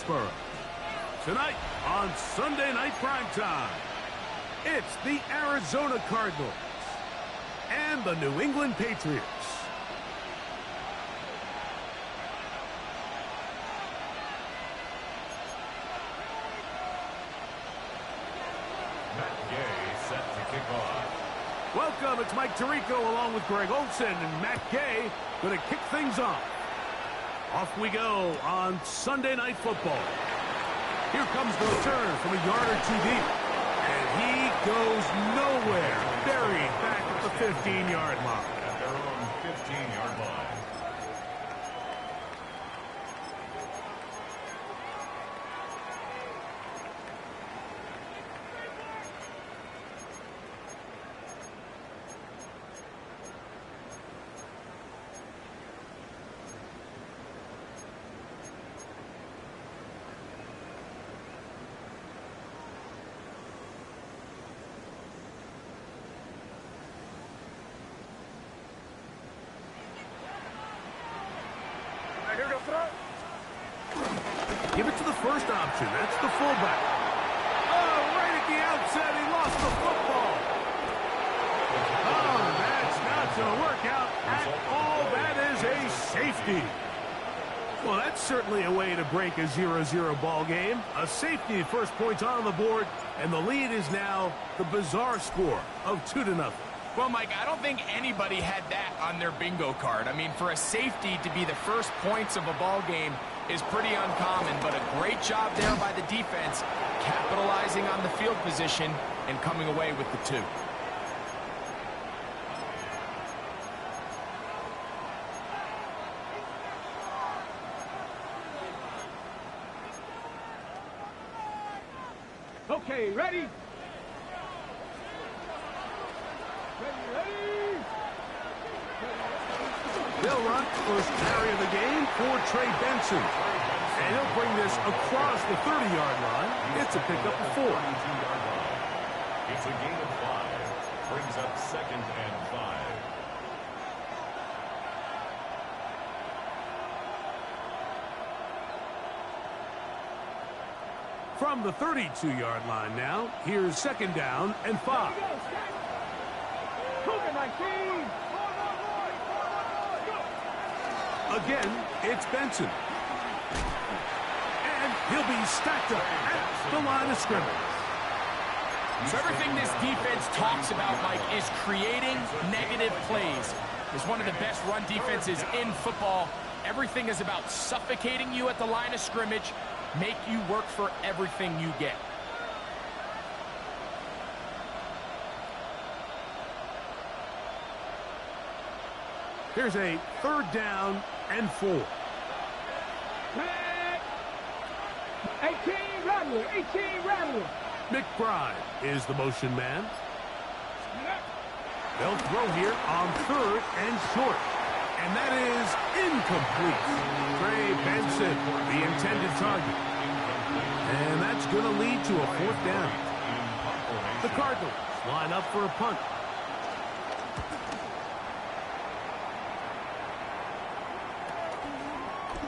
Foxborough. Tonight on Sunday Night Primetime, it's the Arizona Cardinals and the New England Patriots. Welcome, it's Mike Tirico along with Greg Olson and Matt Gay going to kick things off. Off we go on Sunday Night Football. Here comes the return from a yard or two deep. And he goes nowhere. Buried back at the 15-yard line. At their own 15-yard line. Give it to the first option. That's the fullback. Oh, right at the outset, he lost the football. Oh, that's not going to work out at all. That is a safety. Well, that's certainly a way to break a 0-0 ball game. A safety, first points on the board, and the lead is now the bizarre score of 2-0. Well, Mike, I don't think anybody had that on their bingo card. I mean, for a safety to be the first points of a ball game is pretty uncommon, but a great job there by the defense, capitalizing on the field position and coming away with the 2. Okay, ready? They'll run first carry of the game for Trey Benson. And he'll bring this across the 30-yard line. It's a pickup of 4. It's a gain of 5. Brings up 2nd and 5. From the 32-yard line now, here's 2nd down and 5. Again, it's Benson. And he'll be stacked up at the line of scrimmage. So everything this defense talks about, Mike, is creating negative plays. It's one of the best run defenses in football. Everything is about suffocating you at the line of scrimmage, make you work for everything you get. Here's a 3rd down and 4. 18 Rattler, 18 Rattler. McBride is the motion man. They'll throw here on 3rd and short. And that is incomplete. Trey Benson, the intended target. And that's going to lead to a 4th down. The Cardinals line up for a punt.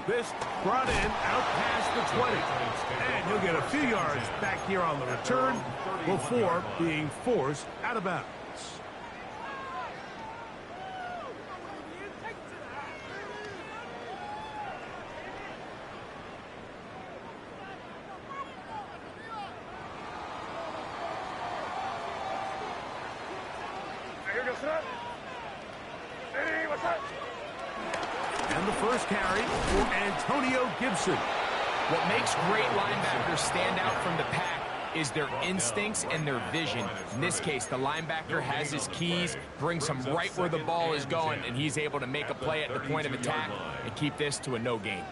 This brought in out past the 20. And he'll get a few yards back here on the return before being forced out of bounds. And the first carry for Antonio Gibson. What makes great linebackers stand out from the pack is their instincts and their vision. In this case, the linebacker has his keys, brings him right where the ball is going, and he's able to make a play at the point of attack and keep this to a no gain.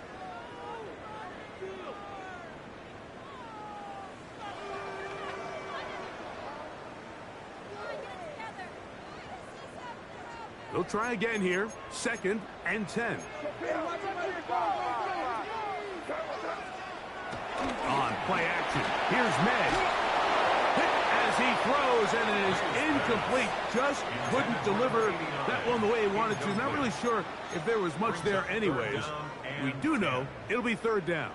They'll try again here. 2nd and 10. On play action, here's Meg. Hit as he throws, and it is incomplete. Just couldn't deliver that one the way he wanted to. Not really sure if there was much there anyways. We do know it'll be 3rd down.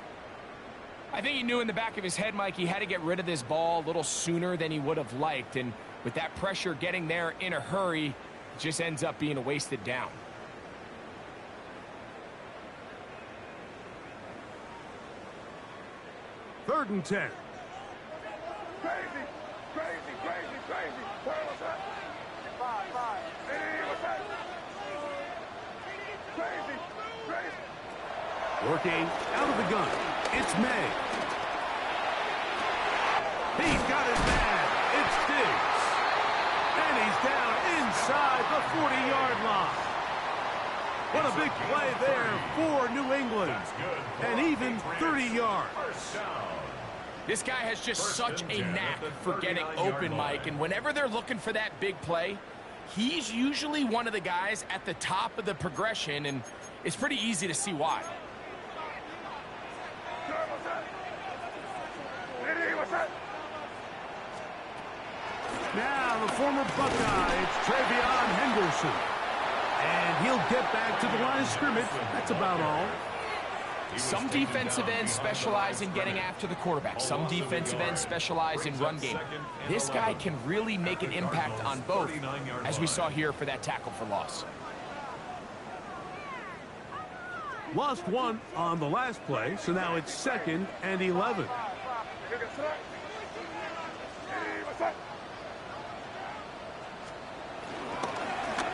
I think he knew in the back of his head, Mike, he had to get rid of this ball a little sooner than he would have liked. And with that pressure getting there in a hurry, it just ends up being a wasted down. Third and 10. Crazy, crazy, crazy, crazy. What's that? 5. Hey, what's that? Crazy, crazy. Working out of the gun. It's May. He's got it bad. It's Diggs. And he's down inside the 40-yard line. What a big play there for New England. And even 30 yards. This guy has just such a knack for getting open, Mike, and whenever they're looking for that big play, he's usually one of the guys at the top of the progression, and it's pretty easy to see why. Now the former Buckeye, it's Travion Henderson. And he'll get back to the line of scrimmage. That's about all. Some defensive ends specialize in getting after the quarterback. Some defensive ends specialize in run game. This guy can really make an impact on both, as we saw here for that tackle for loss. Lost one on the last play, so now it's 2nd and 11.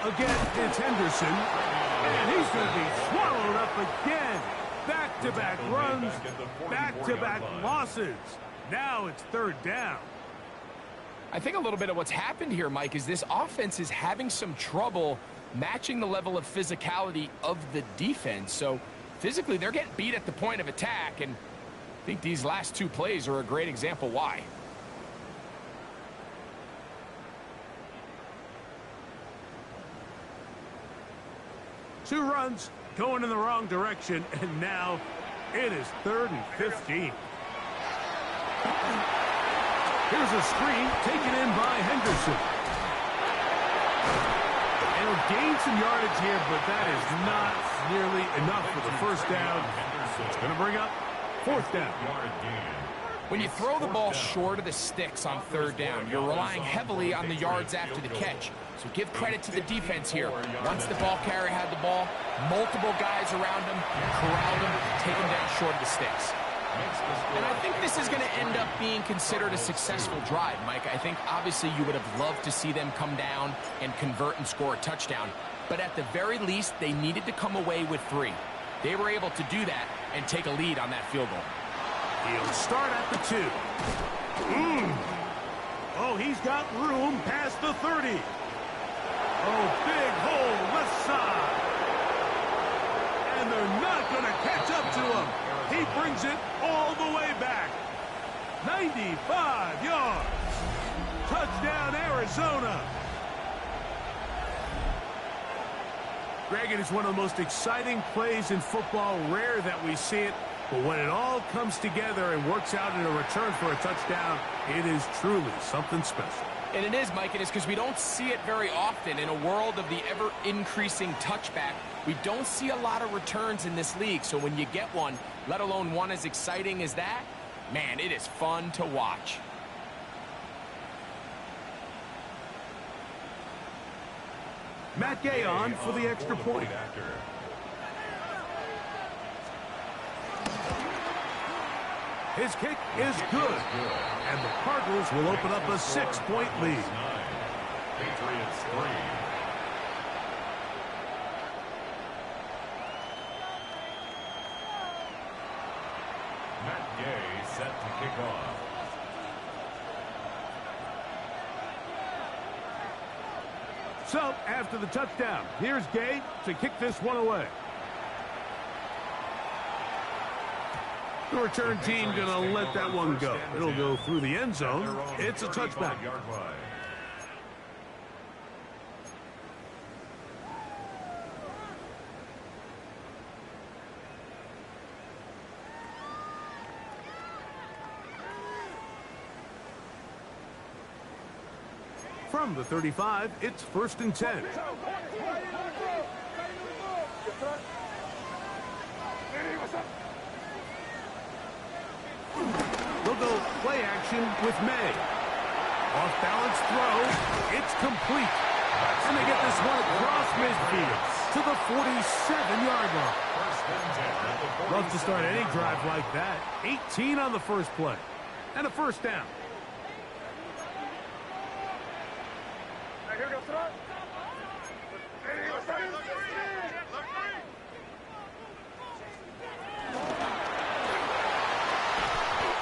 Again, it's Henderson, and he's going to be swallowed up again. Back-to-back runs, back-to-back losses. Now it's 3rd down. I think a little bit of what's happened here, Mike, is this offense is having some trouble matching the level of physicality of the defense. So physically, they're getting beat at the point of attack, and I think these last 2 plays are a great example why. Two runs going in the wrong direction, and now it is 3rd and 15. Here's a screen taken in by Henderson. And he'll gain some yardage here, but that is not nearly enough for the first down. It's going to bring up 4th down. When you throw the ball short of the sticks on 3rd down, you're relying heavily on the yards after the catch. So give credit to the defense here. Once the ball carrier had the ball, multiple guys around him, corralled him, take him down short of the sticks. And I think this is going to end up being considered a successful drive, Mike. I think obviously you would have loved to see them come down and convert and score a touchdown. But at the very least, they needed to come away with 3. They were able to do that and take a lead on that field goal. He'll start at the 2. Oh, he's got room past the 30. Oh, big hole left side. And they're not going to catch up to him. He brings it all the way back. 95 yards. Touchdown, Arizona. Greg, it is one of the most exciting plays in football. Rare that we see it. But when it all comes together and works out in a return for a touchdown, it is truly something special. And it is, Mike, it is because we don't see it very often. In a world of the ever-increasing touchback, we don't see a lot of returns in this league. So when you get one, let alone one as exciting as that, man, it is fun to watch. Matt Gay on for the extra point. His kick is good. And the Cardinals will open up a 6-point lead. Patriots 3. Matt Gay set to kick off. So, after the touchdown, here's Gay to kick this one away. The return team going to let that one go. It'll go through the end zone. It's a touchback. From the 35, it's 1st and 10. play action with May. Off-balance throw. It's complete. And they get this one across midfield to the 47-yard line. Love to start any drive like that. 18 on the first play. And a first down.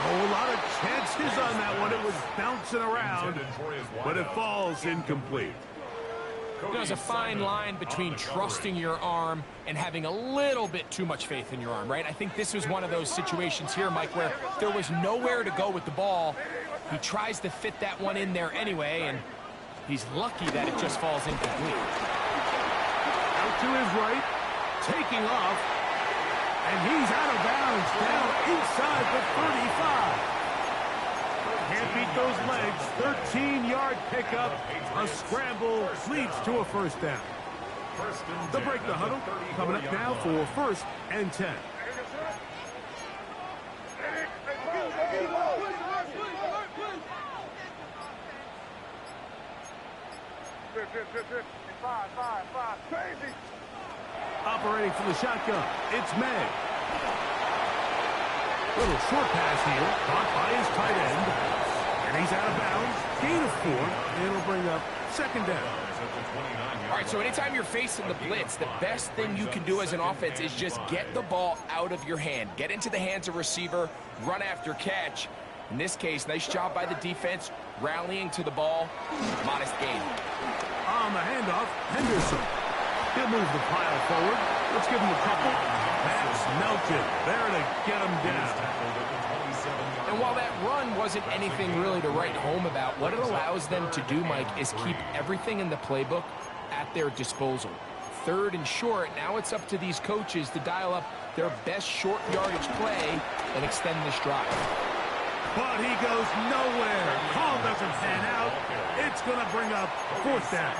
A lot of chances on that one. It was bouncing around, but it falls incomplete. There's a fine line between trusting your arm and having a little bit too much faith in your arm, right? I think this was one of those situations here, Mike, where there was nowhere to go with the ball. He tries to fit that one in there anyway, and he's lucky that it just falls incomplete. Out to his right, taking off, and he's out of bounds down inside the 35. Can't beat those legs. 13-yard pickup. A scramble leads to a first down. They'll break the huddle. Coming up now for first and 10. Operating from the shotgun, it's May. Little short pass here, caught by his tight end. And he's out of bounds. Gain of 4, and it'll bring up second down. All right, so anytime you're facing the blitz, the best thing you can do as an offense is just get the ball out of your hand. Get into the hands of receiver, run after catch. In this case, nice job by the defense, rallying to the ball. Modest gain. On the handoff, Henderson. He'll move the pile forward. Let's give him a couple. That's Melton there to get him down. And while that run wasn't anything really to write home about, what it allows them to do, Mike, is keep everything in the playbook at their disposal. Third and short, now it's up to these coaches to dial up their best short yardage play and extend this drive. But he goes nowhere. Call doesn't pan out. It's going to bring up fourth down.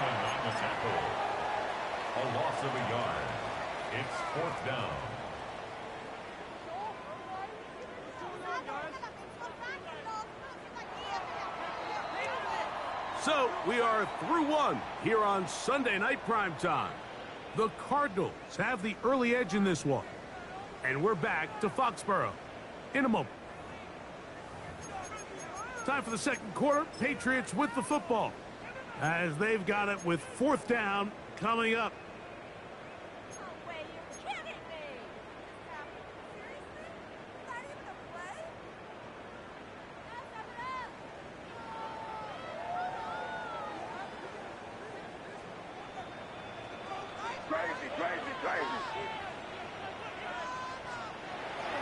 A loss of a yard. It's fourth down. So we are through one here on Sunday Night Primetime. The Cardinals have the early edge in this one. And we're back to Foxborough in a moment. Time for the second quarter. Patriots with the football as they've got it with fourth down coming up.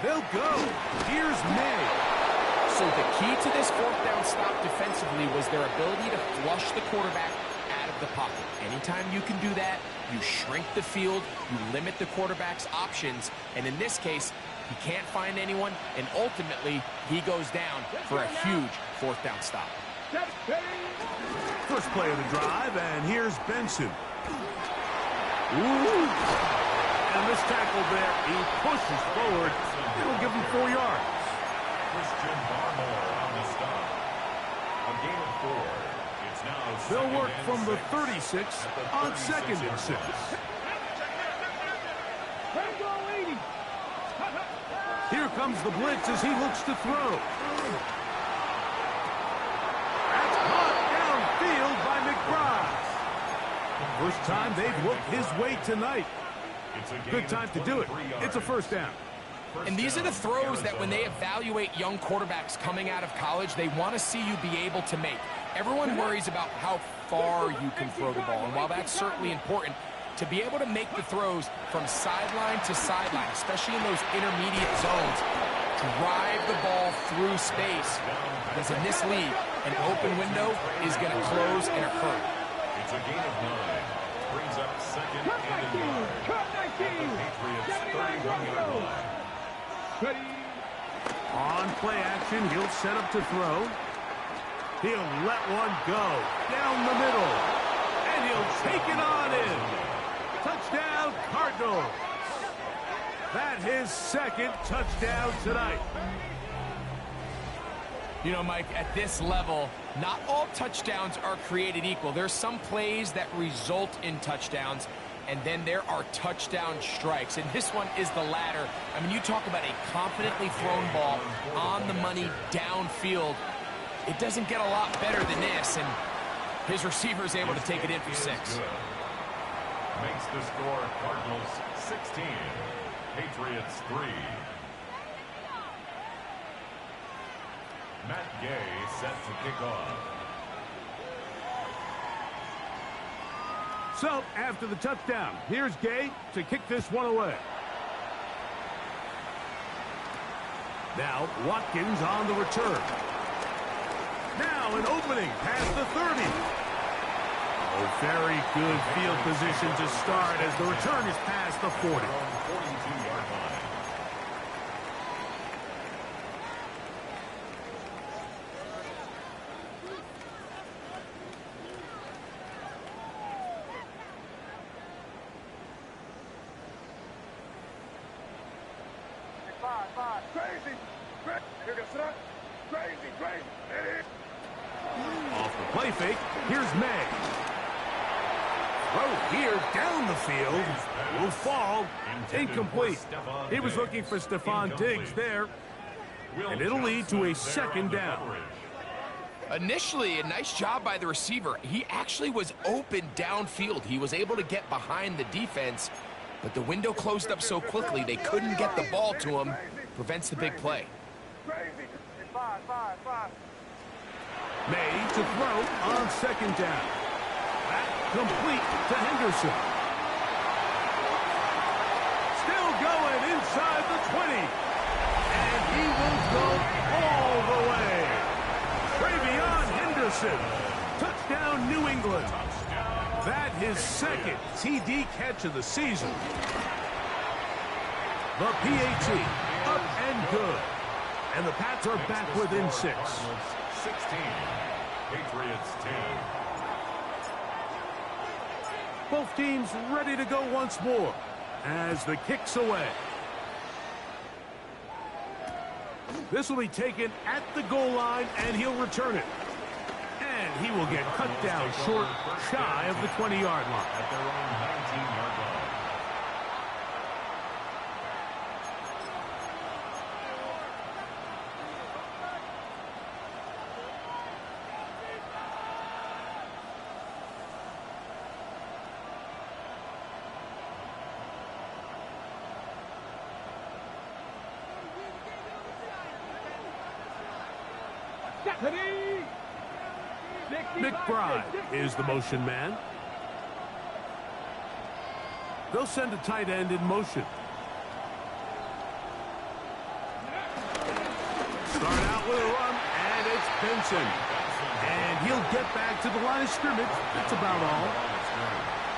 They'll go. Here's May. So the key to this fourth down stop defensively was their ability to flush the quarterback out of the pocket. Anytime you can do that, you shrink the field, you limit the quarterback's options, and in this case, he can't find anyone, and ultimately, he goes down for a huge fourth down stop. First play of the drive, and here's Benson. Ooh. And this tackle there, he pushes forward. It'll give him 4 yards. Christian Barmore on the stop. A gain of 4. It's now they'll work from the 36 on second and 6. Here comes the blitz as he looks to throw. That's caught downfield by McBride. First time they've looked his way tonight. Good time to do it. It's a first down. And these are the throws that when they evaluate young quarterbacks coming out of college, they want to see you be able to make. Everyone worries about how far you can throw the ball. And while that's certainly important, to be able to make the throws from sideline to sideline, especially in those intermediate zones, drive the ball through space. Because in this league, an open window is going to close in a hurry. It's a gain of 9. Brings up second and a yard. Patriots 31-yard line. On play action, he'll set up to throw. He'll let one go down the middle. And he'll take it on in. Touchdown, Cardinals. That's his second touchdown tonight. You know, Mike, at this level, not all touchdowns are created equal. There's some plays that result in touchdowns, and then there are touchdown strikes. And this one is the latter. I mean, you talk about a confidently thrown ball on the money downfield. It doesn't get a lot better than this, and his receiver is able to take it in for 6. Makes the score Cardinals 16, Patriots 3. Matt Gay set to kick off. So, after the touchdown, here's Gay to kick this one away. Now, Watkins on the return. Now, an opening past the 30. Oh, very good field position to start as the return is past the 40. 42-yard line. Crazy. Here goes it. Crazy. Off the play fake, here's May. Throw here down the field. Will fall. Incomplete. He was looking for Stephon Diggs there. And it'll lead to a second down. Initially, a nice job by the receiver. He actually was open downfield. He was able to get behind the defense, but the window closed up so quickly they couldn't get the ball to him. Prevents the big play. Crazy. 5. May to throw on second down. That complete to Henderson. Still going inside the 20. And he will go all the way. Travion Henderson. Touchdown, New England. That his second TD catch of the season. The PAT up and good. And the Pats are back within 6. 16, Patriots 10. Both teams ready to go once more as the kick's away. This will be taken at the goal line, and he'll return it. And he will get cut down short, shy of the 20-yard line. At their own 19-yard line. McBride is the motion man. They'll send a tight end in motion. Start out with a run, and it's Benson. And he'll get back to the line of scrimmage. That's about all.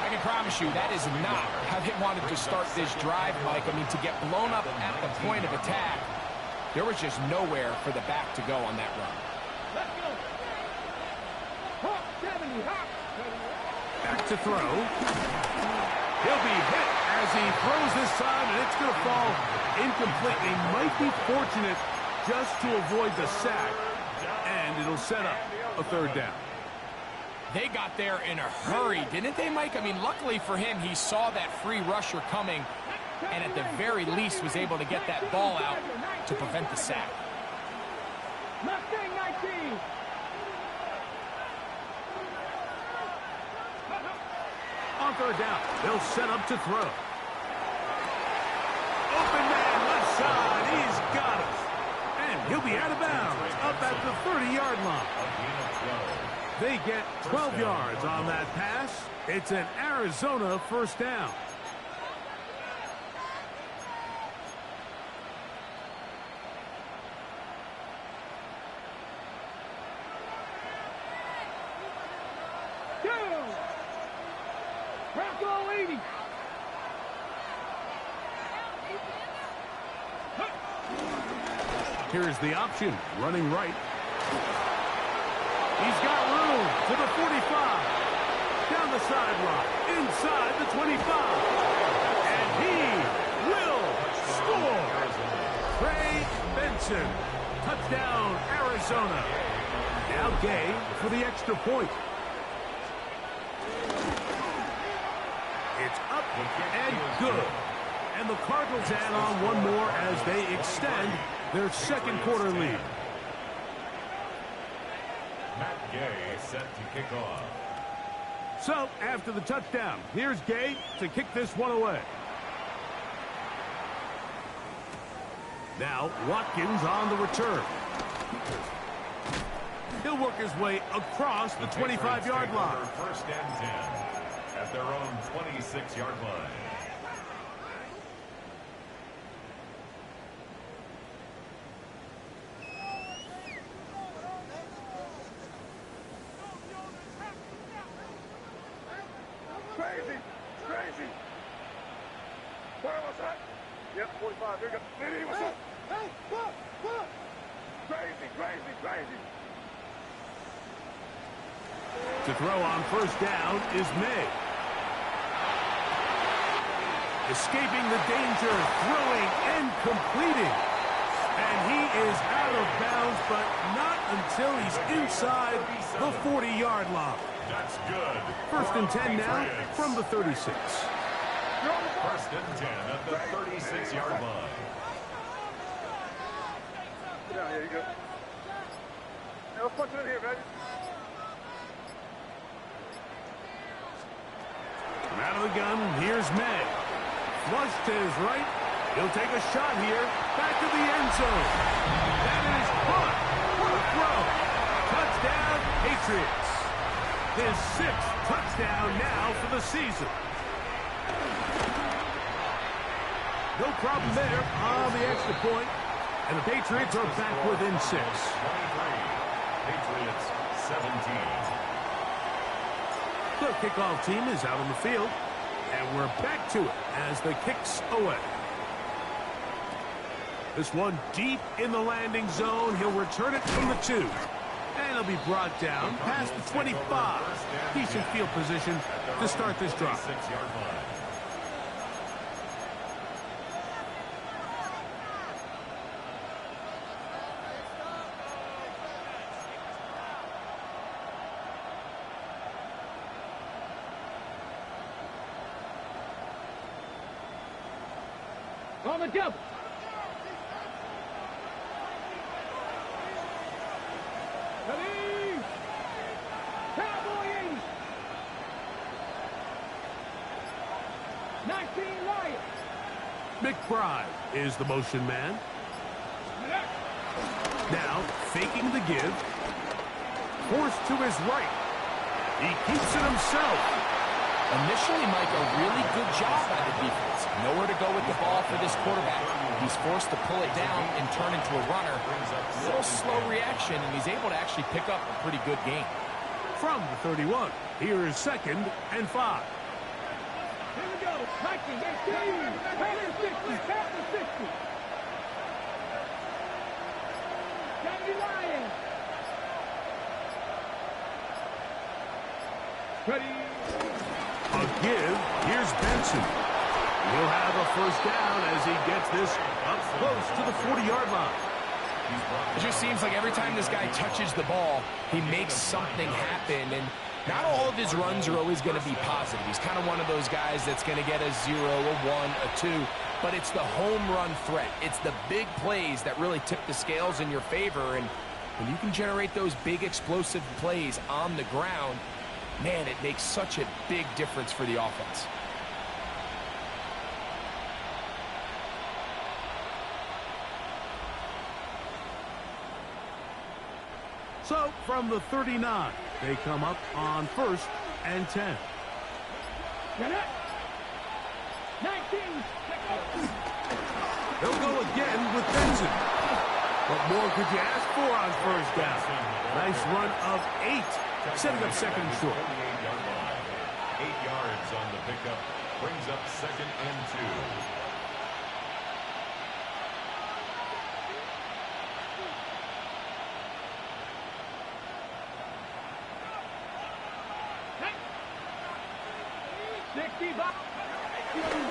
I can promise you that is not how they wanted to start this drive, Mike. I mean, to get blown up at the point of attack, there was just nowhere for the back to go on that run. Back to throw. He'll be hit as he throws this time, and it's going to fall incomplete. They might be fortunate just to avoid the sack, and it'll set up a third down. They got there in a hurry, didn't they, Mike? I mean, luckily for him, he saw that free rusher coming, and at the very least was able to get that ball out to prevent the sack. Mustang 19. On third down, they'll set up to throw. Open man left side, he's got it. And he'll be out of bounds, up at the 30-yard line. They get 12 yards on that pass. It's an Arizona first down. Bronco 80. Here's the option, running right. He's got room to the 45. Down the sideline, inside the 25. And he will score. Trey Benson. Touchdown, Arizona. Arizona. Now Gay for the extra point. It's up and good. And the Cardinals add on one more as they extend their second quarter lead. Matt Gay set to kick off. So, after the touchdown, here's Gay to kick this one away. Now, Watkins on the return. He'll work his way across the 25-yard line. First and 10 at their own 26-yard line. Crazy, crazy. Where was that? Yep, 45. There you go. Diddy, what's up? Hey, look. Crazy, crazy, crazy. To throw on first down is May. Escaping the danger, throwing and completing. And he is out of bounds, but not until he's inside the 40-yard line. That's good. First and 10 now from the 36. First and 10 at the 36-yard line. Sit down, here you go. Now let's punch it in here, man. From out of the gun, here's May. Flush to his right. He'll take a shot here. Back to the end zone. That is caught. What a throw. Touchdown, Patriots. His 6th touchdown now for the season. No problem there on the extra point. And the Patriots are back within 6. 23. Patriots 17. The kickoff team is out on the field. And we're back to it as the kick's away. This one deep in the landing zone. He'll return it from the 2. And he'll be brought down past the 25. Decent field position to start this drive. 6-yard line. On the double. Ready? Cowboys. 19 Lions. McBride is the motion man. Now faking the give. Forced to his right. He keeps it himself. Initially, Mike, a really good job by the defense. Nowhere to go with the ball for this quarterback. He's forced to pull it down and turn into a runner. A little slow reaction, and he's able to actually pick up a pretty good game. From the 31, here is 2nd and 5. Here we go. Vikings, 18. Pass the 60. Pass the 60. 70 Lions. Ready? A give. Here's Benson. He'll have a first down as he gets this up close to the 40-yard line. It just seems like every time this guy touches the ball, he makes something happen. And not all of his runs are always going to be positive. He's kind of one of those guys that's going to get a 0, a 1, a 2. But it's the home run threat. It's the big plays that really tip the scales in your favor. And when you can generate those big explosive plays on the ground, man, it makes such a big difference for the offense. So, from the 39, they come up on 1st and 10. Get it. 19. They'll go again with Benson. What more could you ask for on first down? Nice run of 8, setting up 2nd and short. 28-yard line. 8 yards on the pickup. Brings up 2nd and 2.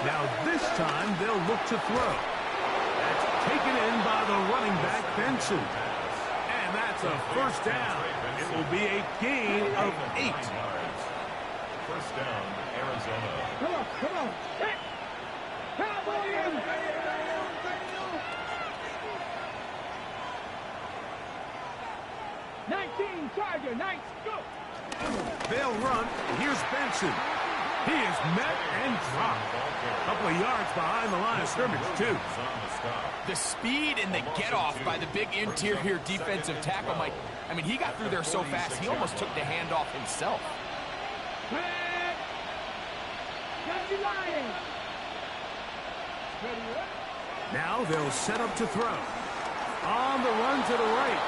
Now this time they'll look to throw. That's taken in by the running back Benson. And And that's a first down. It will be a gain of 8. First down, Arizona. Come on, come on. Hit. Cowboys! 19, Charger, nice, go! They'll run. Here's Benson. He is met and dropped. A couple of yards behind the line of scrimmage, too. The speed and the get-off by the big interior defensive tackle, Mike. I mean, he got through there so fast, he almost took the handoff himself. Now they'll set up to throw. On the run to the right.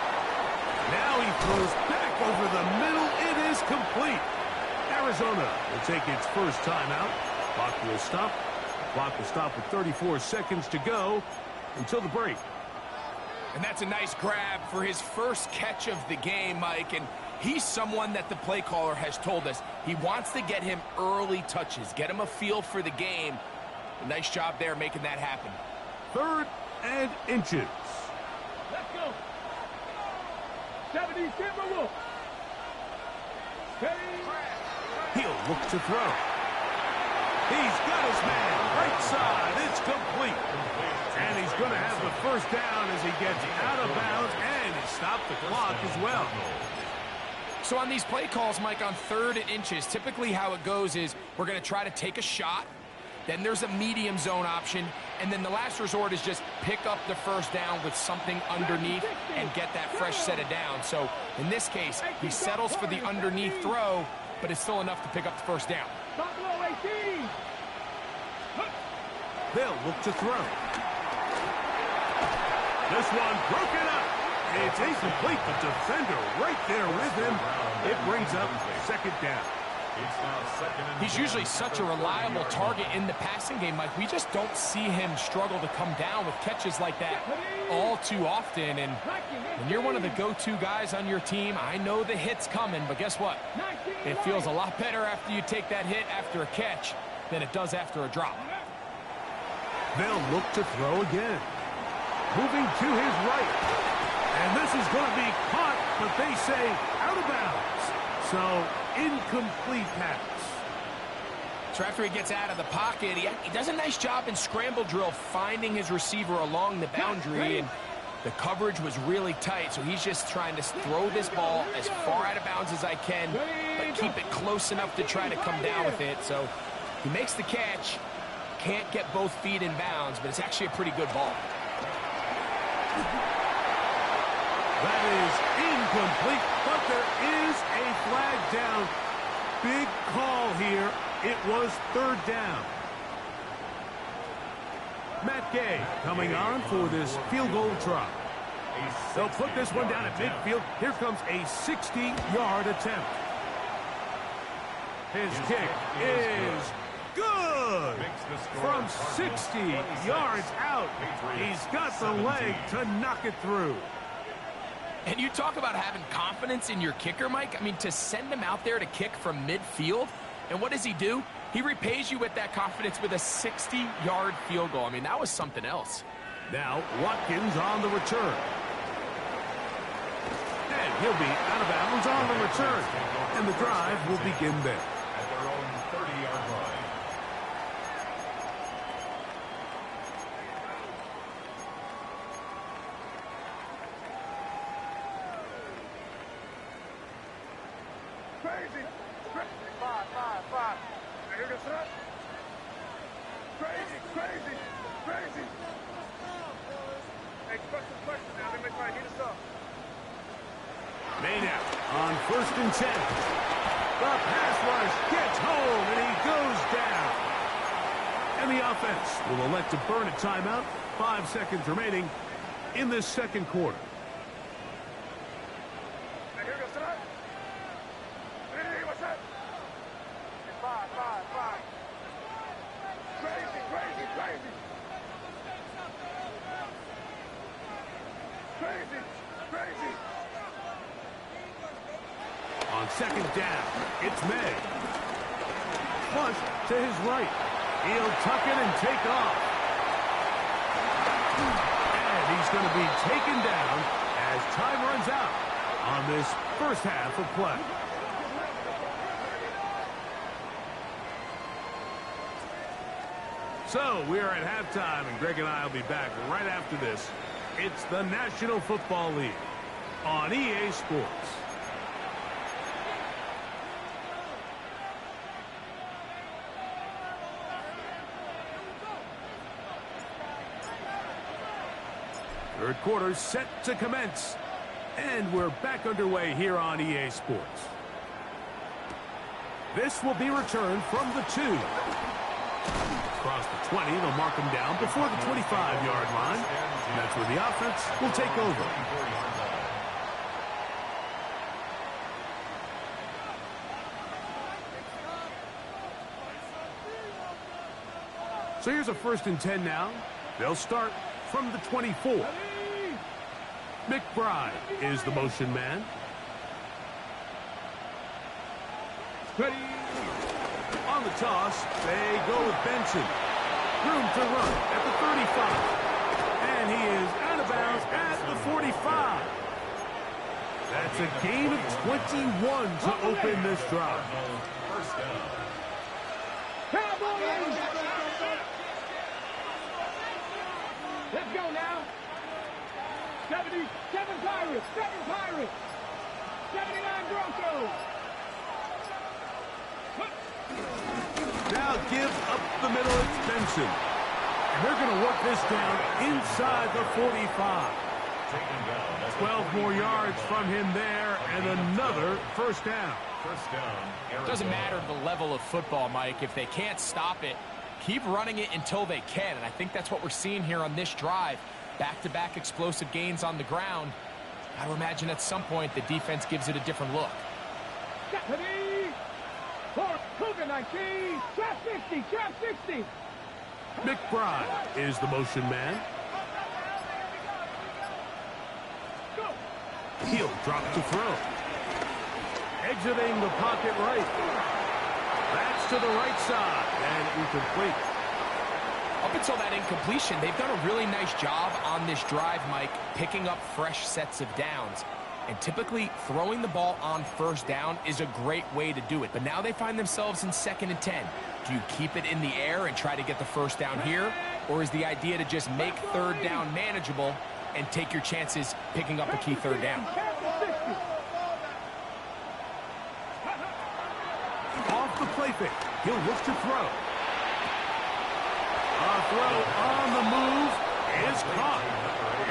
Now he throws back over the middle. It is complete. Arizona will take its first timeout. Clock will stop. Clock will stop with 34 seconds to go until the break. And that's a nice grab for his first catch of the game, Mike. And he's someone that the play caller has told us he wants to get him early touches, get him a feel for the game. A nice job there making that happen. 3rd and inches. Let's go. 70 Timberwolves. He'll look to throw. He's got his man. Right side. It's complete. And he's going to have the first down as he gets out of bounds, and he stopped the clock as well. So on these play calls, Mike, on 3rd and inches, typically how it goes is we're going to try to take a shot. Then there's a medium zone option. And then the last resort is just pick up the first down with something underneath and get that fresh set of downs. So in this case, he settles for the underneath throw, but it's still enough to pick up the first down. They'll look to throw. This one broken up. It's incomplete. The defender right there with him. It brings up 2nd down. He's usually such a reliable target in the passing game, Mike. We just don't see him struggle to come down with catches like that all too often. And when you're one of the go-to guys on your team, I know the hit's coming, but guess what? It feels a lot better after you take that hit after a catch than it does after a drop. They'll look to throw again. Moving to his right. And this is going to be caught, but they say out of bounds. So, incomplete pass. So after he gets out of the pocket, he does a nice job in scramble drill finding his receiver along the boundary, and the coverage was really tight, so he's just trying to throw this ball as far out of bounds as I can, but keep it close enough to try to come down with it. So he makes the catch, can't get both feet in bounds, but it's actually a pretty good ball. That is incomplete, but there is a flag down. Big call here. It was 3rd down. Matt Gay coming on for this field goal try. They'll put this one down at midfield. Here comes a 60-yard attempt. His kick is good. From 60 yards out, he's got the leg to knock it through. And you talk about having confidence in your kicker, Mike. I mean, to send him out there to kick from midfield, and what does he do? He repays you with that confidence with a 60-yard field goal. I mean, that was something else. Now, Watkins on the return. And he'll be out of bounds on the return. And the drive will begin there. At their own 30-yard line. Crazy. Five. Here goes that. Crazy. Hey, question now. They may try to heat us up. Maynard on 1st and 10. The pass rush gets home, and he goes down. And the offense will elect to burn a timeout. 5 seconds remaining in this 2nd quarter. Hey, here goes that. Hey, what's that? Five. Crazy. On 2nd down, it's May. Flush to his right. He'll tuck it and take off. And he's going to be taken down as time runs out on this first half of play. So we are at halftime, and Greg and I will be back right after this. It's the National Football League on EA Sports. Third quarter set to commence. And we're back underway here on EA Sports. This will be returned from the 2. Across the 20, they'll mark him down before the 25-yard line. And that's where the offense will take over. So here's a 1st and 10 now. They'll start from the 24. McBride is the motion man. Ready. On the toss, they go with Benson. Room to run at the 35. And he is out of bounds at the 45. That's a gain of 21 to open this drive. First down. Cowboys! Let's go now. 77 Pirates, 7 Pirates, 79 Broncos. Now gives up the middle, it's Benson. And they're going to work this down inside the 45. 12 more yards from him there, and another first down. First down. Doesn't matter the level of football, Mike. If they can't stop it, keep running it until they can. And I think that's what we're seeing here on this drive. Back-to-back explosive gains on the ground. I would imagine at some point the defense gives it a different look. Deputy! Cougar 19, trap 60, trap 60. McBride is the motion man. Go! He'll drop to throw. Exiting the pocket right. That's to the right side and incomplete. Up until that incompletion, they've done a really nice job on this drive, Mike, picking up fresh sets of downs. And typically, throwing the ball on first down is a great way to do it. But now they find themselves in 2nd and 10. Do you keep it in the air and try to get the first down here? Or is the idea to just make 3rd down manageable and take your chances picking up a key 3rd down? Off the play fake. He'll look to throw. A throw on the move is caught.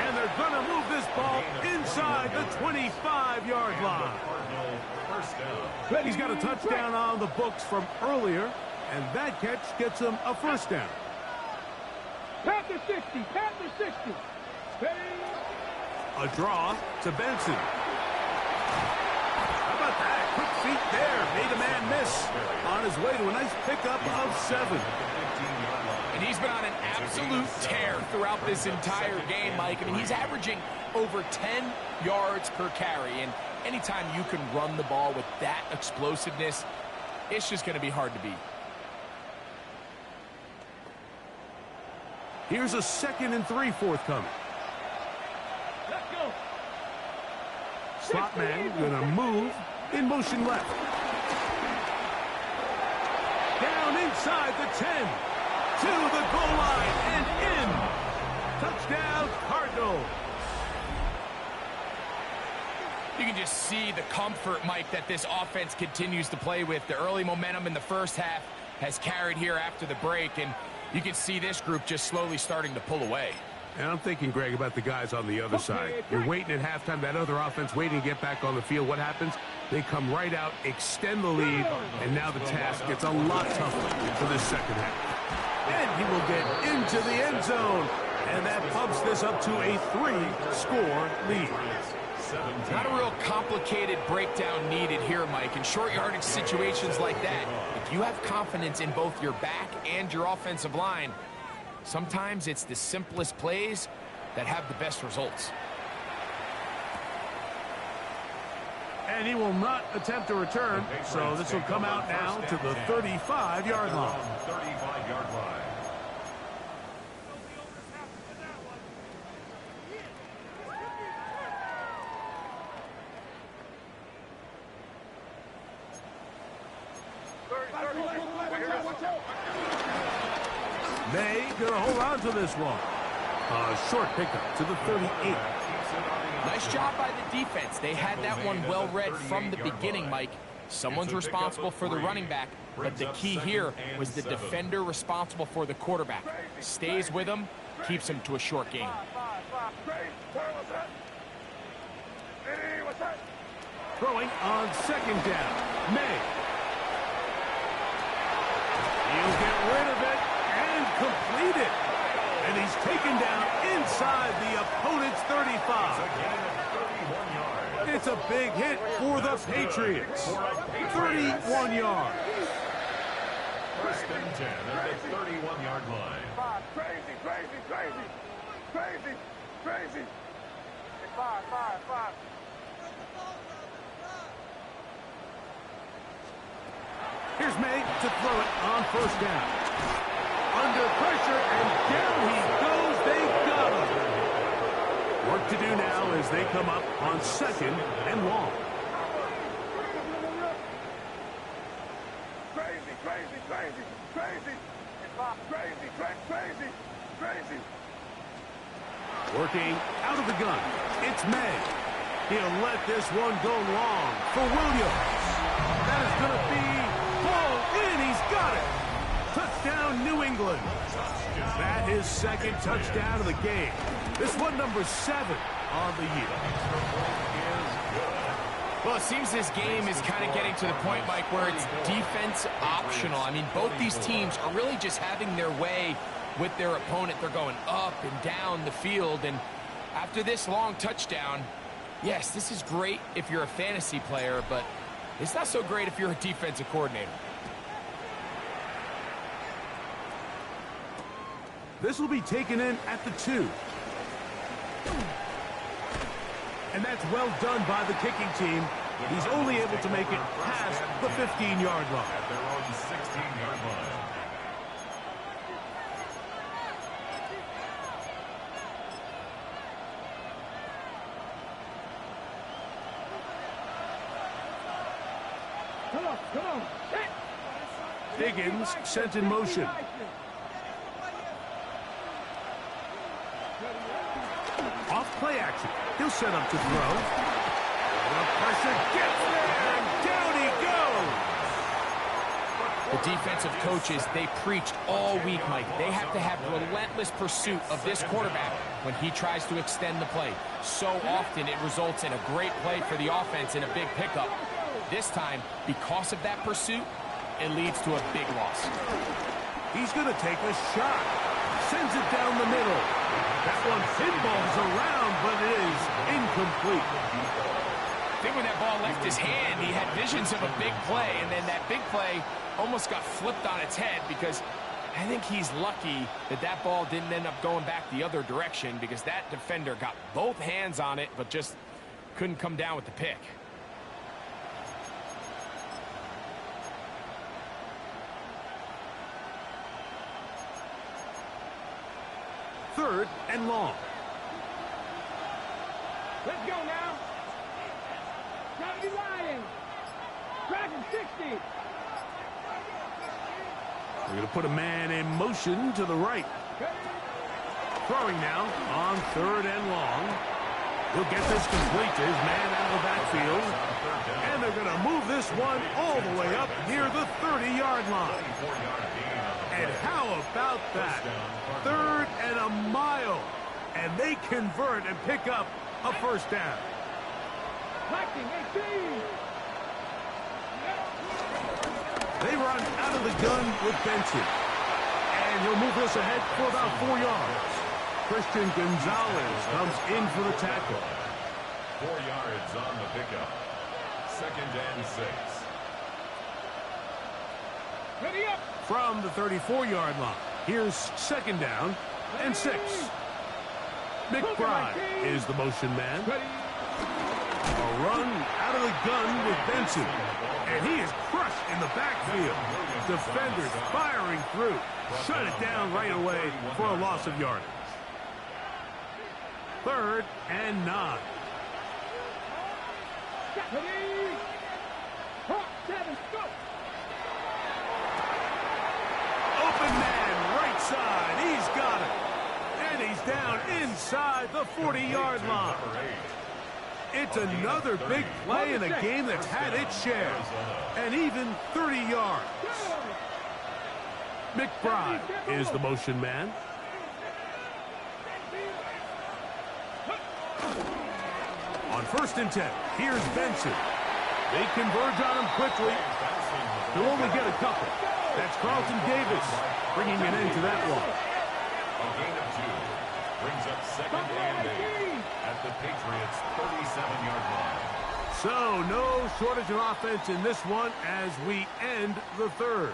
And they're going to move this ball inside the 25-yard line. He's got a touchdown on the books from earlier, and that catch gets him a first down. Panther 60, Panther 60. A draw to Benson. How about that? Quick feet there. Made a man miss. On his way to a nice pickup of 7. And he's been on an absolute tear throughout this entire game, Mike. I mean, he's averaging over 10 yards per carry. And anytime you can run the ball with that explosiveness, it's just going to be hard to beat. Here's a 2nd and 3 forthcoming. Let's go. Slot man going to move in motion left. Down inside the 10. To the goal line and in. Touchdown, Cardinals. You can just see the comfort, Mike, that this offense continues to play with. The early momentum in the first half has carried here after the break, and you can see this group just slowly starting to pull away. And I'm thinking, Greg, about the guys on the other side. You're waiting at halftime, that other offense waiting to get back on the field. What happens? They come right out, extend the lead, and now the task gets a lot tougher for this second half. And he will get into the end zone. And that bumps this up to a 3-score lead. Not a real complicated breakdown needed here, Mike. In short yardage situations like that, if you have confidence in both your back and your offensive line, sometimes it's the simplest plays that have the best results. And he will not attempt to return, so this will come out now to the 35-yard line. 35-yard line. May gonna hold on to this one. A short pickup to the 38. Nice job by the defense. They had that one well read from the beginning, Mike. Someone's responsible for the running back, but the key here was the defender responsible for the quarterback. Stays with him, keeps him to a short gain. Throwing on second down. May. He'll get rid of it and complete it. And he's taken down inside the opponent's 35. It's a big hit for the Patriots. 31 yards. First and 10 at the 31-yard line. Crazy, crazy, crazy, crazy, crazy. Five. Here's May to throw it on first down. Under pressure, and down he goes. They got him. Work to do now as they come up on second and long. Crazy, crazy, crazy, crazy. Crazy, crazy, crazy. Working out of the gun. It's May. He'll let this one go long for Williams. That is going to be pulled in. He's got it. Touchdown, New England. That is second touchdown of the game. This one number 7 on the year. Well, it seems this game is kind of getting to the point, Mike, where it's defense optional. I mean, both these teams are really just having their way with their opponent. They're going up and down the field, and after this long touchdown, yes, this is great if you're a fantasy player, but it's not so great if you're a defensive coordinator. This will be taken in at the 2. And that's well done by the kicking team. He's only able to make it past the 15-yard line. At their own 16-yard line. Come on. Higgins sent in motion. Off play action. He'll set up to throw. The pressure gets there, and down he goes. The defensive coaches, they preached all week, Mike. They have to have relentless pursuit of this quarterback when he tries to extend the play. So often it results in a great play for the offense and a big pickup. This time, because of that pursuit, it leads to a big loss. He's going to take a shot. Sends it down the middle. That one pinballs around, but it is incomplete. I think when that ball left his hand, he had visions of a big play, and then that big play almost got flipped on its head because I think he's lucky that that ball didn't end up going back the other direction because that defender got both hands on it but just couldn't come down with the pick. Third and long. Let's go now. 70 Lions. Dragon 60. We're going to put a man in motion to the right. Throwing now on third and long. He'll get this complete to his man out of the backfield. And they're going to move this one all the way up near the 30-yard line. And how about that? Third and a mile. And they convert and pick up a first down. Blocking 18. They run out of the gun with Benson. And he'll move this ahead for about 4 yards. Christian Gonzalez comes in for the tackle. 4 yards on the pickup. Second and 6. Ready up. From the 34-yard line, here's second down and 6. McBride is the motion man. A run out of the gun with Benson. And he is crushed in the backfield. Defenders firing through. Shut it down right away for a loss of yardage. Third and 9. Ready. 7, go. inside the 40-yard line. It's another big play in a game that's had its share. And even 30 yards. McBride is the motion man. On 1st and 10, here's Benson. They converge on him quickly. He'll only get a couple. That's Carlton Davis bringing an end to that one. A gain of 2 brings up 2nd and 8 at the Patriots' 37-yard line. So no shortage of offense in this one as we end the 3rd.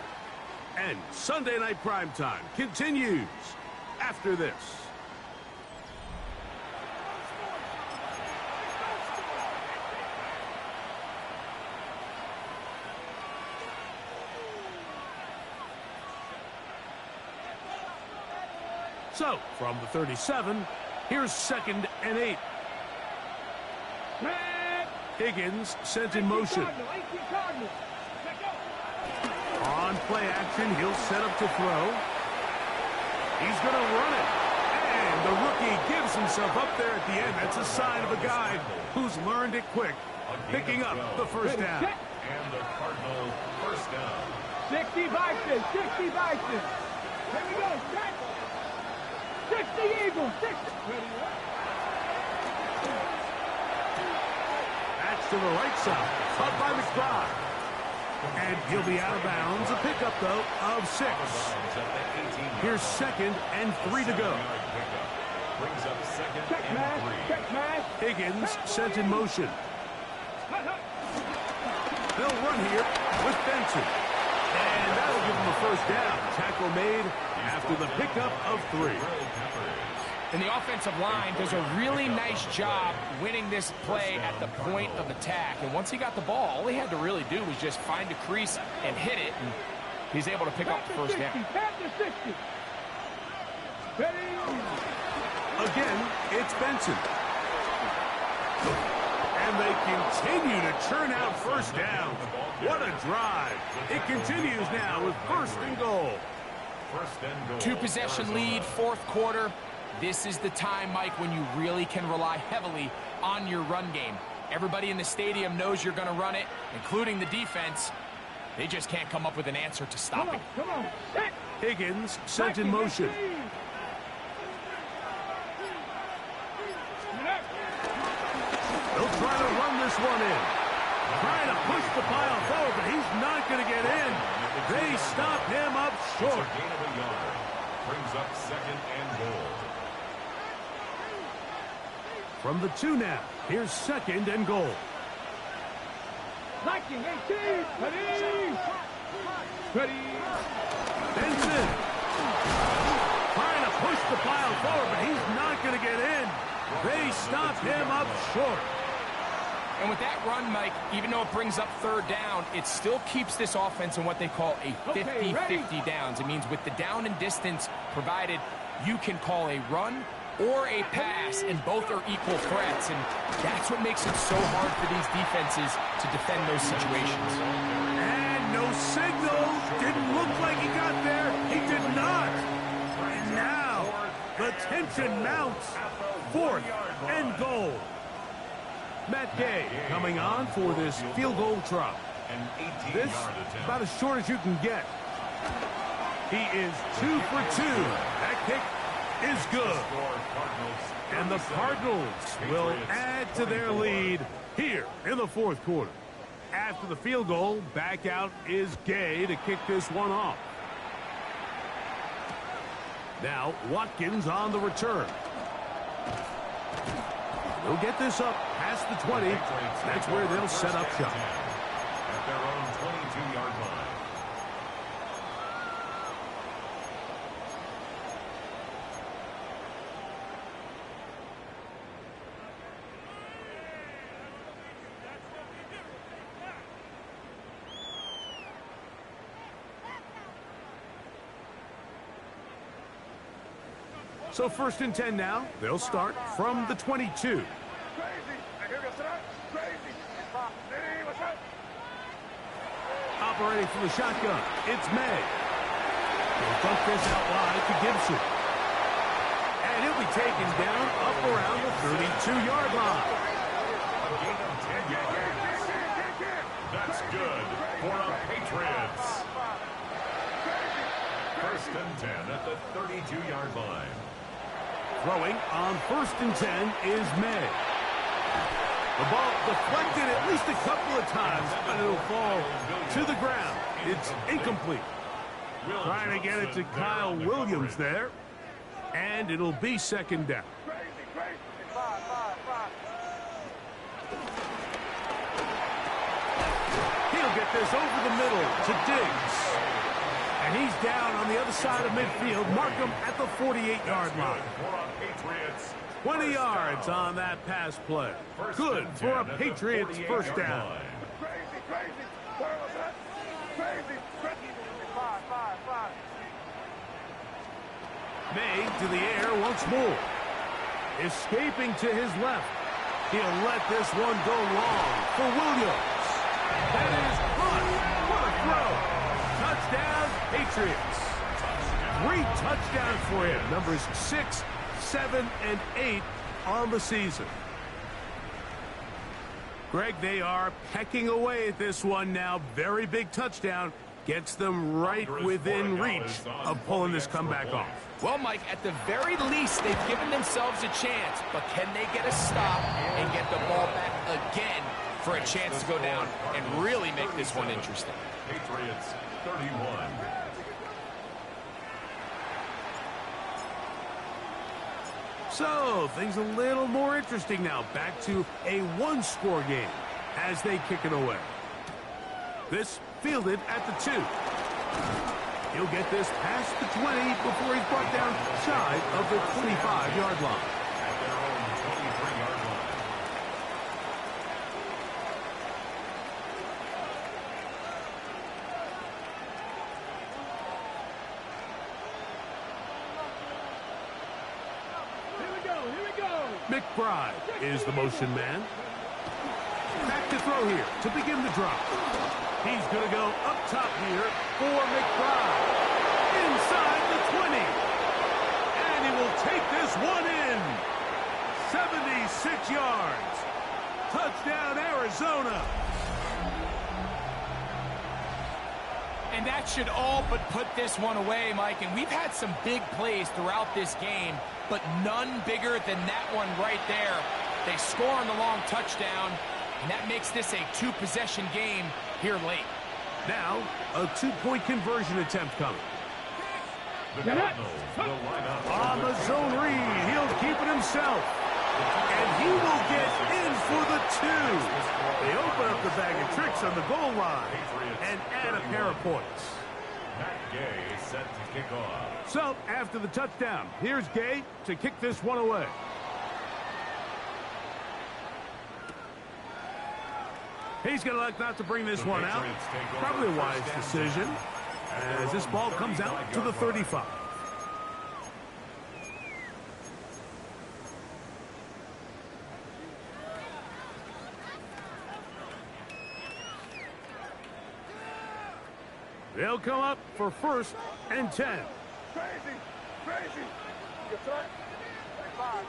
And Sunday Night Primetime continues after this. So, from the 37, here's 2nd and 8. Higgins sent in motion. On play action, he'll set up to throw. He's going to run it. And the rookie gives himself up there at the end. That's a sign of a guy who's learned it quick, picking up the first down. And the Cardinal first down. 60 Bison, 60 Bison. Here we go, set. 60 Eagles, 60. That's to the right side, caught by McBride. And he'll be out of bounds. A pickup, though, of 6. Here's 2nd and 3 to go. Brings up 2nd and 3. Higgins sent in motion. They'll run here with Benson. And that'll give him a first down. Tackle made after the pickup of 3. And the offensive line does a really nice job winning this play at the point of attack. And once he got the ball, all he had to really do was just find a crease and hit it. And he's able to pick up the first down. Again, it's Benson. And they continue to churn out first downs. What a drive. It continues now with 1st and goal. 2-possession lead, 4th quarter. This is the time, Mike, when you really can rely heavily on your run game. Everybody in the stadium knows you're going to run it, including the defense. They just can't come up with an answer to stop it. Come on. Higgins sent in motion. They'll try to run this one in. Trying to push the pile forward, but he's not going to get in. They stop him up short. It's a gain of a yard. Brings up 2nd and goal. From the 2 now, here's 2nd and goal. Liking 18. Ready. Benson. Trying to push the pile forward, but he's not going to get in. They stop him up short. And with that run, Mike, even though it brings up 3rd down, it still keeps this offense in what they call a 50-50 downs. It means with the down and distance provided, you can call a run or a pass, and both are equal threats. And that's what makes it so hard for these defenses to defend those situations. And no signal. Didn't look like he got there. He did not. And now the tension mounts. 4th and goal. Matt Gay coming on for this field goal try. This about as short as you can get. He is 2 for 2. That kick is good. And the Cardinals will add to their lead here in the 4th quarter. After the field goal, back out is Gay to kick this one off. Now Watkins on the return. They'll get this up past the 20. That's where they'll set up shop. At their own 22-yard line. So 1st and 10 now. They'll start from the 22. Operating from the shotgun, it's May. He'll dump this out wide to Gibson. And he'll be taken down up around the 32-yard line. A gain of 10 yards. That's good for the Patriots. First and 10 at the 32-yard line. Throwing on 1st and 10 is May. The ball deflected at least a couple of times, but it'll fall to the ground. It's incomplete. Trying to get it to Kyle Williams there. And it'll be 2nd down. He'll get this over the middle to Diggs. And he's down on the other side of midfield. Mark him at the 48-yard line. 20 yards on that pass play. Good for a Patriots first down. May to the air once more. Escaping to his left. He'll let this one go long for Williams. That is caught. What a throw. Touchdown, Patriots. 3 touchdowns for him. Numbers 6, 7, and 8 on the season. Greg, they are pecking away at this one now. Very big touchdown. Gets them right within reach of pulling this comeback off. Well, Mike, at the very least, they've given themselves a chance. But can they get a stop and get the ball back again for a chance to go down and really make this one interesting? Patriots 31. So, things a little more interesting now. Back to a one-score game as they kick it away. This fielded at the 2. He'll get this past the 20 before he's brought down shy of the 25-yard line. At their own 23-yard line. Here we go. McBride is the motion man. Back to throw here to begin the drop. He's going to go up top here for McBride. Inside the 20. And he will take this one in. 76 yards. Touchdown, Arizona. And that should all but put this one away, Mike. And we've had some big plays throughout this game, but none bigger than that one right there. They score on the long touchdown, and that makes this a 2-possession game here late. Now, a 2-point conversion attempt coming. The Cardinals will line up On the zone read, he'll keep it himself. And he will get in for the 2. They open up the bag of tricks on the goal line and add a pair of points. Matt Gay is set to kick off. So, after the touchdown, here's Gay to kick this one away. He's going to elect not to bring this one out. Probably a wise decision as this ball comes out to the 35. They'll come up for 1st and 10. Crazy. Good try. 5.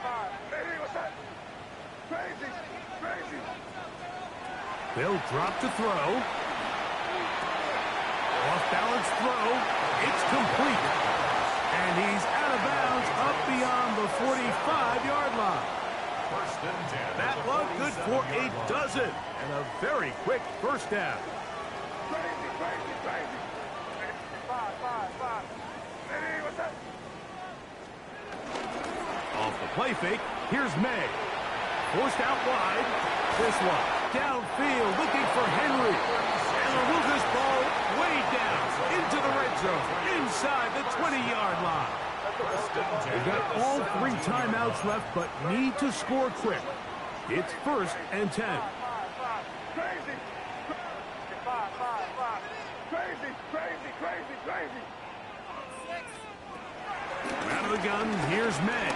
Hey, what's that? Crazy. They'll drop to throw. Off-balance throw. It's complete. And he's out of bounds up beyond the 45-yard line. First and 10. That one good for a dozen. And a very quick first down. Crazy. 5. Hey, what's that? Off the play fake, here's May. Forced out wide. This one downfield looking for Henry. And they'll move this ball way down into the red zone, inside the 20-yard line. They've got all 3 timeouts left, but need to score quick. It's 1st and 10. Crazy. 5. Crazy. Out of the gun, here's May.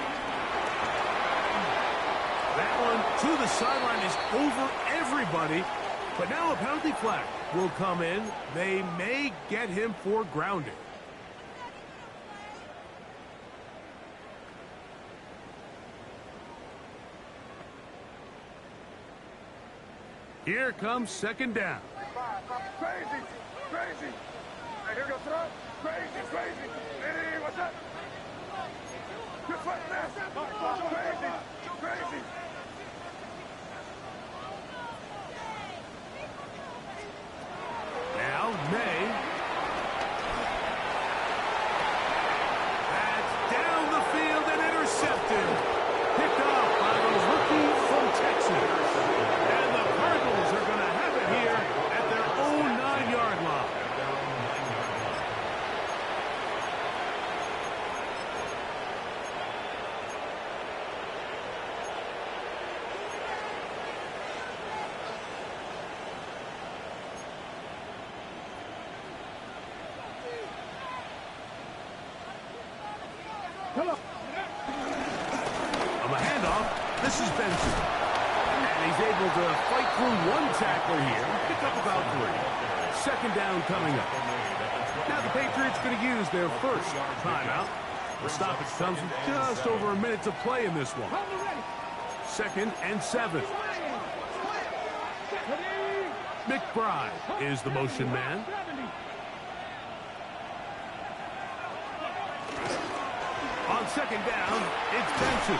That one to the sideline is over everybody. But now a penalty flag will come in. They may get him for grounding. Here comes second down. Crazy, crazy. And here goes throw. Crazy, crazy. Hey, what's up? Good foot, left. Crazy, crazy. Now, May. That's down the field and intercepted. Picked off by the rookie from Texas. And the Cardinals are going to have it here at their own 9-yard line. Come on. On the handoff, this is Benson. And he's able to fight through one tackler here. Pick up about 3. Second down coming up. Now the Patriots going to use their first timeout. The stoppage comes with just over a minute to play in this one. Second and 7. McBride is the motion man. On second down, it's Benson.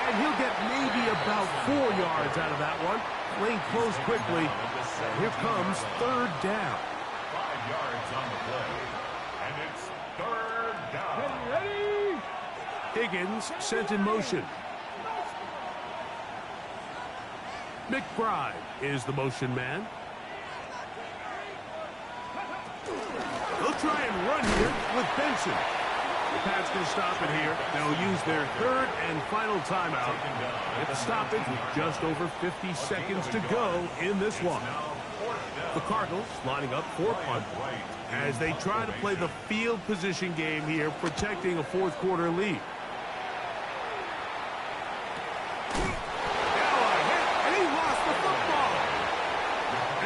And he'll get maybe about 4 yards out of that one. Lane closed quickly. And here comes third down. 5 yards on the play. And it's third down. Ready? Higgins sent in motion. McBride is the motion man. They'll try and run here with Benson. The Pats going to stop it here. They'll use their third and final timeout. At the stoppage with just over 50 seconds to go in this one. The Cardinals lining up for punt as they try to play the field position game here, protecting a fourth-quarter lead.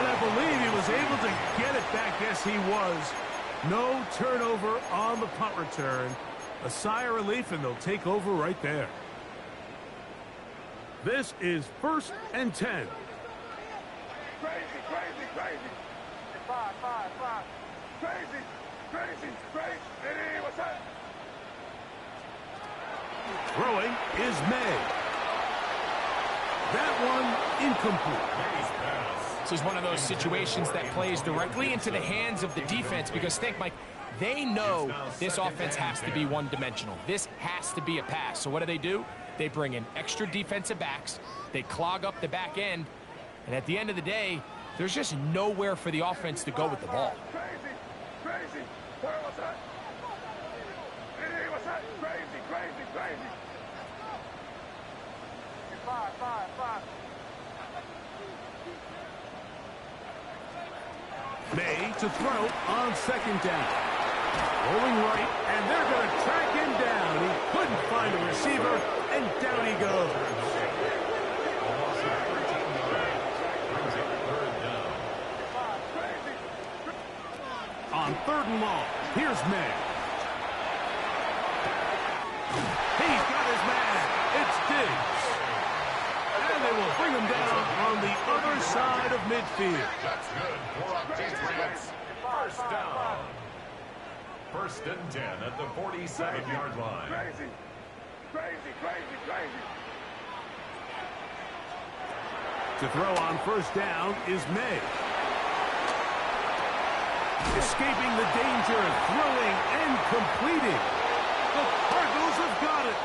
I believe he was able to get it back. Yes, he was. No turnover on the punt return. A sigh of relief, and they'll take over right there. This is 1st and 10. Crazy, crazy, crazy. 5. Crazy, crazy, crazy. Hey, what's up? Throwing is May. That one incomplete. This is one of those situations that plays directly into the hands of the defense because, think, Mike, they know this offense has to be one-dimensional. This has to be a pass. So what do? They bring in extra defensive backs. They clog up the back end. And at the end of the day, there's just nowhere for the offense to go with the ball. Crazy, crazy. What's that? Hey, what's that? Crazy, crazy, crazy. 5. May to throw on second down. Rolling right, and they're going to track him down. He couldn't find a receiver, and down he goes. On third and long, here's May. He's got his man. It's Diggs. And they will bring him down on the other side of midfield. That's good for a Patriots. First down. 1st and 10 at the 47-yard line. Crazy, crazy, crazy, crazy. To throw on first down is May. Escaping the danger, throwing and completing. The Cardinals have got it.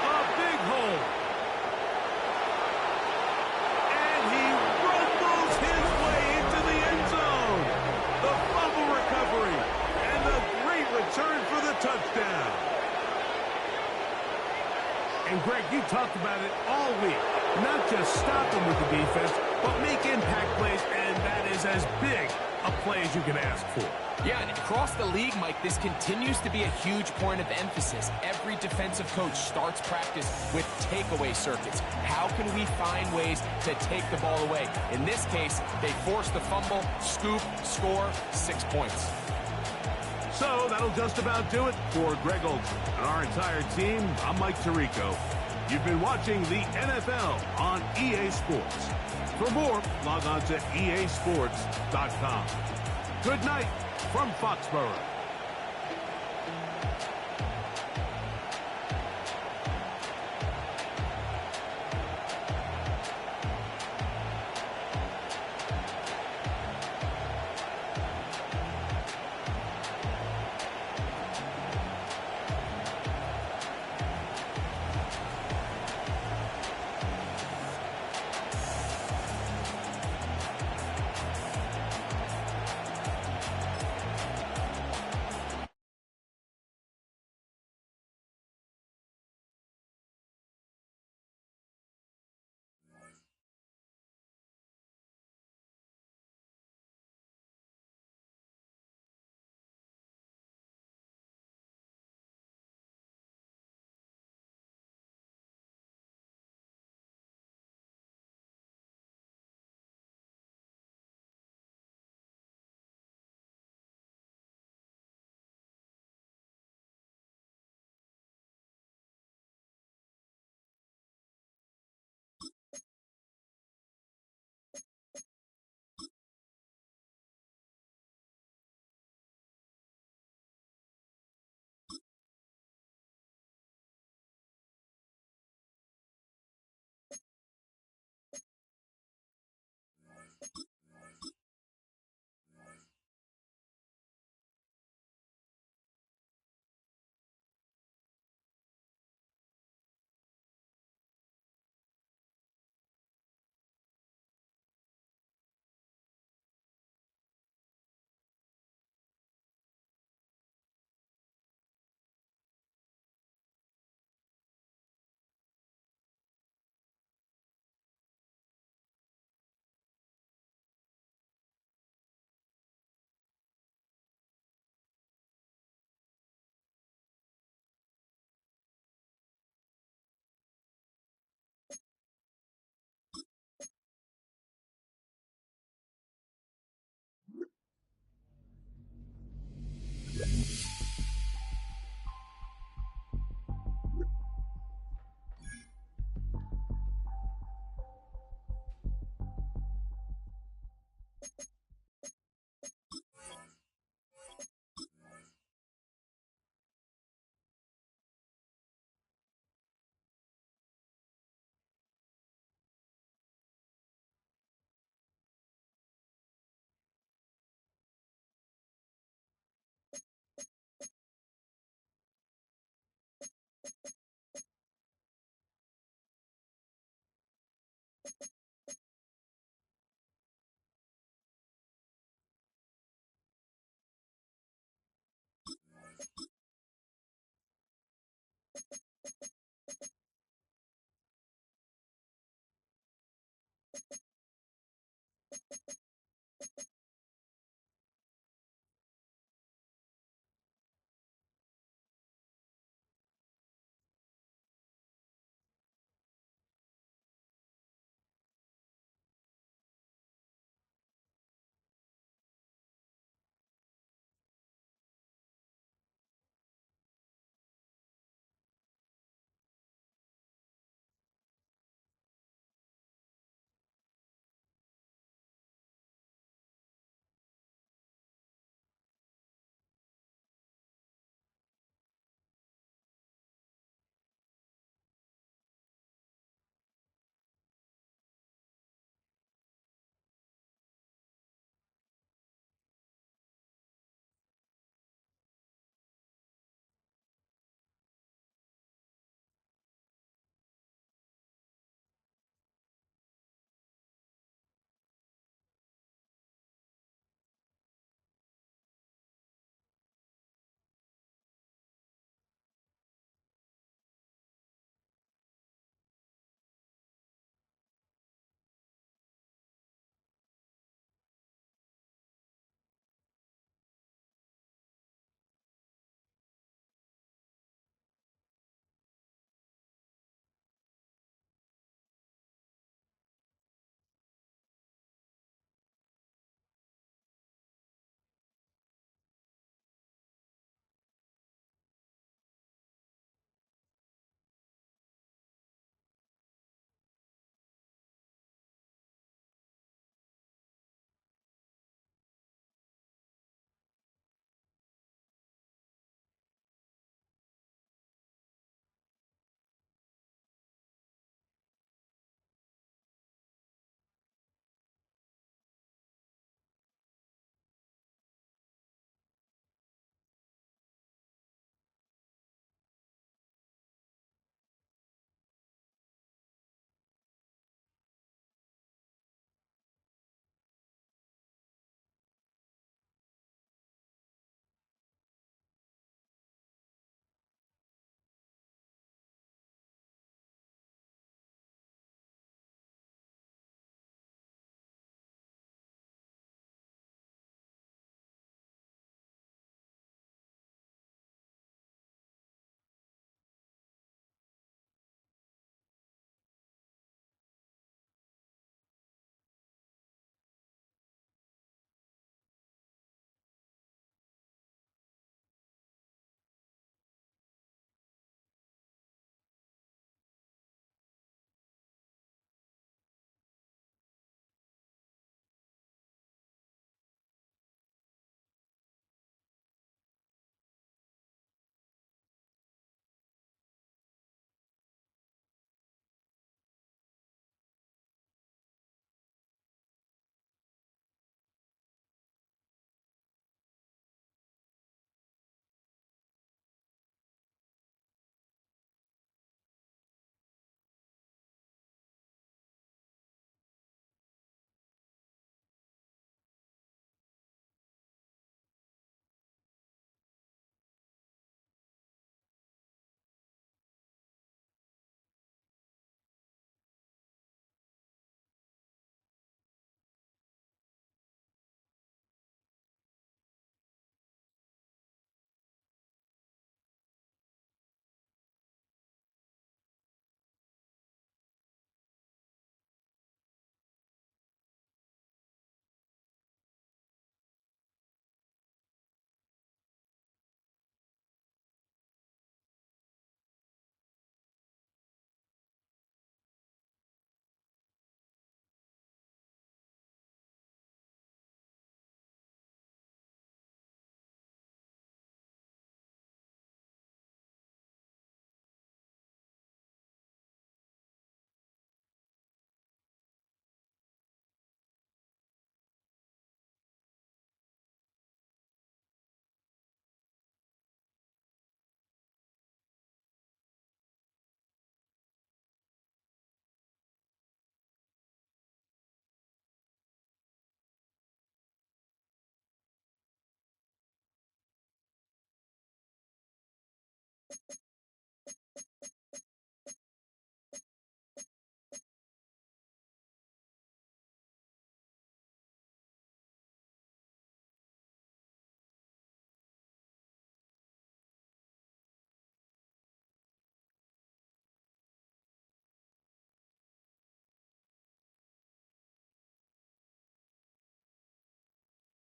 A big hole. And he rumbles his way into the end zone. The fumble recovery and the great return for the touchdown. And Greg, you talked about it all week. Not just stop them with the defense, but make impact plays, and that is as big a play as you can ask for. Yeah, and across the league, Mike, this continues to be a huge point of emphasis. Every defensive coach starts practice with takeaway circuits. How can we find ways to take the ball away? In this case, they forced the fumble, scoop, score, 6 points. So that'll just about do it for Greg Olson and our entire team. I'm Mike Tirico. You've been watching the NFL on EA Sports. For more, log on to easports.com. Good night from Foxborough.